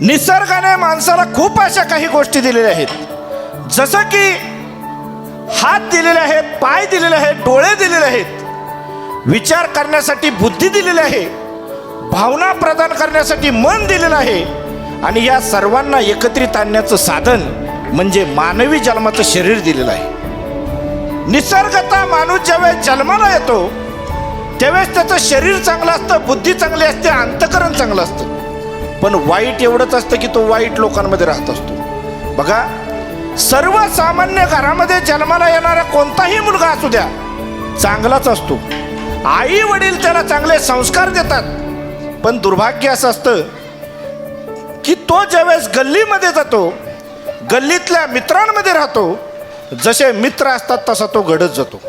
निसर्गाने माणसाला खूप अशा काही गोष्टी दिलेल्या आहेत, जसं की हात दिलेले आहेत, पाय दिलेले आहेत, डोळे दिलेले आहेत, विचार करण्यासाठी बुद्धी दिलेली आहे, भावना प्रदान करण्यासाठी मन दिलेलं आहे, आणि या सर्वांना एकत्रित आणण्याचं साधन म्हणजे मानवी जन्माचं शरीर दिलेलं आहे. निसर्गतः माणूस ज्यावेळेस जन्माला येतो त्यावेळेस त्याचं शरीर चांगलं असतं, बुद्धी चांगली असते, अंतःकरण चांगलं असतं. पण वाईट एवढंच असतं की तो वाईट लोकांमध्ये राहत असतो. बघा, सर्वसामान्य घरामध्ये जन्माला येणारा कोणताही मुलगा असू द्या चांगलाच असतो. आई वडील त्याला चांगले संस्कार देतात. पण दुर्भाग्य असं असतं की तो ज्यावेळेस गल्लीमध्ये जातो, गल्लीतल्या मित्रांमध्ये राहतो, जसे मित्र असतात तसा तो घडत जातो.